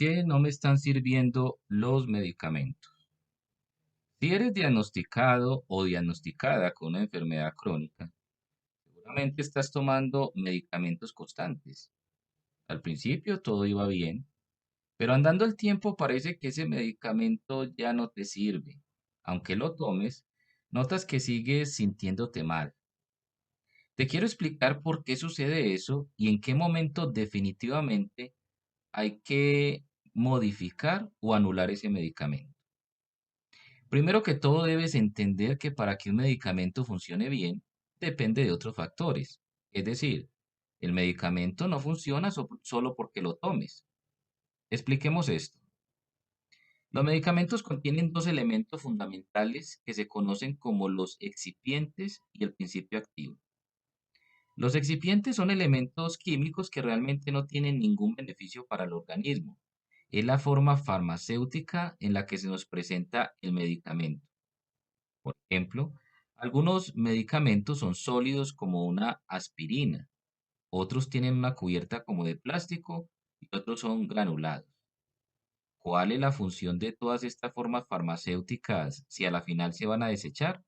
qué no me están sirviendo los medicamentos? Si eres diagnosticado o diagnosticada con una enfermedad crónica, seguramente estás tomando medicamentos constantes. Al principio todo iba bien, pero andando el tiempo parece que ese medicamento ya no te sirve. Aunque lo tomes, notas que sigues sintiéndote mal. Te quiero explicar por qué sucede eso y en qué momento definitivamente hay que modificar o anular ese medicamento. Primero que todo, debes entender que para que un medicamento funcione bien, depende de otros factores. Es decir, el medicamento no funciona solo porque lo tomes. Expliquemos esto. Los medicamentos contienen dos elementos fundamentales que se conocen como los excipientes y el principio activo. Los excipientes son elementos químicos que realmente no tienen ningún beneficio para el organismo. Es la forma farmacéutica en la que se nos presenta el medicamento. Por ejemplo, algunos medicamentos son sólidos como una aspirina, otros tienen una cubierta como de plástico y otros son granulados. ¿Cuál es la función de todas estas formas farmacéuticas si a la final se van a desechar?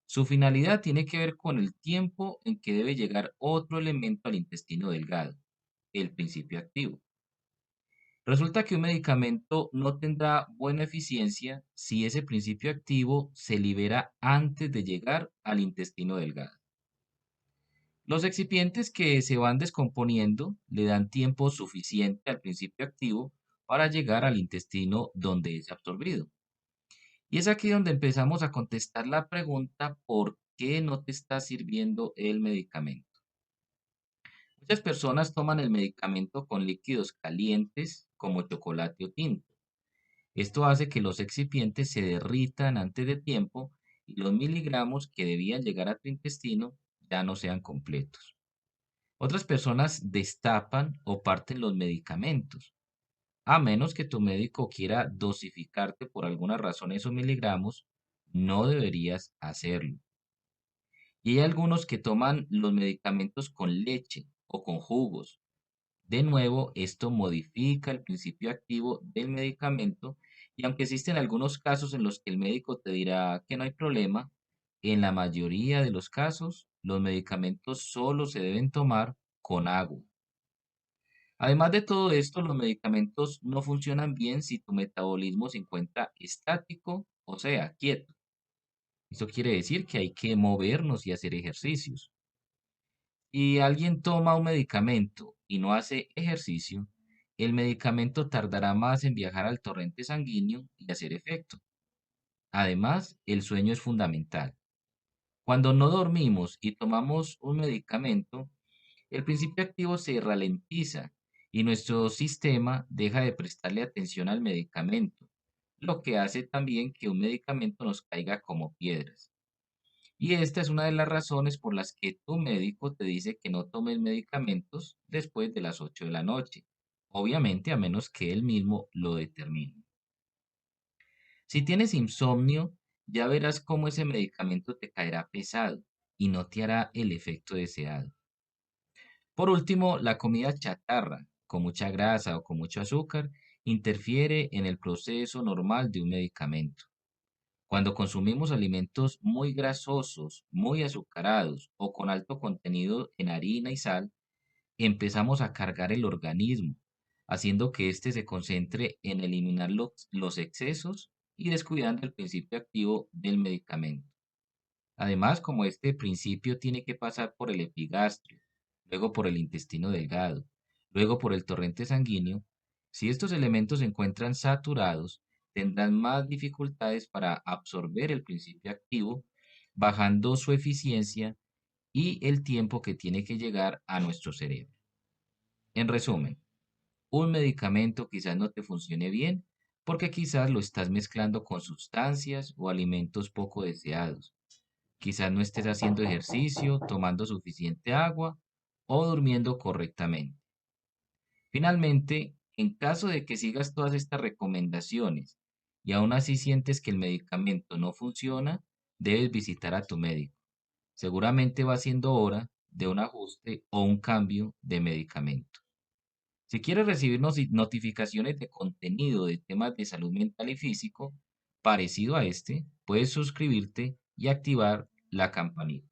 Su finalidad tiene que ver con el tiempo en que debe llegar otro elemento al intestino delgado, el principio activo. Resulta que un medicamento no tendrá buena eficiencia si ese principio activo se libera antes de llegar al intestino delgado. Los excipientes que se van descomponiendo le dan tiempo suficiente al principio activo para llegar al intestino donde es absorbido. Y es aquí donde empezamos a contestar la pregunta ¿por qué no te está sirviendo el medicamento? Muchas personas toman el medicamento con líquidos calientes como chocolate o tinto. Esto hace que los excipientes se derritan antes de tiempo y los miligramos que debían llegar a tu intestino ya no sean completos. Otras personas destapan o parten los medicamentos, a menos que tu médico quiera dosificarte por alguna razón esos miligramos, no deberías hacerlo. Y hay algunos que toman los medicamentos con leche o con jugos. De nuevo, esto modifica el principio activo del medicamento y aunque existen algunos casos en los que el médico te dirá que no hay problema, en la mayoría de los casos los medicamentos solo se deben tomar con agua. Además de todo esto, los medicamentos no funcionan bien si tu metabolismo se encuentra estático, o sea, quieto. Eso quiere decir que hay que movernos y hacer ejercicios. Si alguien toma un medicamento y no hace ejercicio, el medicamento tardará más en viajar al torrente sanguíneo y hacer efecto. Además, el sueño es fundamental. Cuando no dormimos y tomamos un medicamento, el principio activo se ralentiza y nuestro sistema deja de prestarle atención al medicamento, lo que hace también que un medicamento nos caiga como piedras. Y esta es una de las razones por las que tu médico te dice que no tomes medicamentos después de las 8 de la noche, obviamente a menos que él mismo lo determine. Si tienes insomnio, ya verás cómo ese medicamento te caerá pesado y no te hará el efecto deseado. Por último, la comida chatarra, con mucha grasa o con mucho azúcar, interfiere en el proceso normal de un medicamento. Cuando consumimos alimentos muy grasosos, muy azucarados o con alto contenido en harina y sal, empezamos a cargar el organismo, haciendo que éste se concentre en eliminar los excesos y descuidando el principio activo del medicamento. Además, como este principio tiene que pasar por el epigastrio, luego por el intestino delgado, luego por el torrente sanguíneo, si estos elementos se encuentran saturados, tendrán más dificultades para absorber el principio activo, bajando su eficiencia y el tiempo que tiene que llegar a nuestro cerebro. En resumen, un medicamento quizás no te funcione bien porque quizás lo estás mezclando con sustancias o alimentos poco deseados. Quizás no estés haciendo ejercicio, tomando suficiente agua o durmiendo correctamente. Finalmente, en caso de que sigas todas estas recomendaciones y aún así sientes que el medicamento no funciona, debes visitar a tu médico. Seguramente va siendo hora de un ajuste o un cambio de medicamento. Si quieres recibir notificaciones de contenido de temas de salud mental y físico parecido a este, puedes suscribirte y activar la campanita.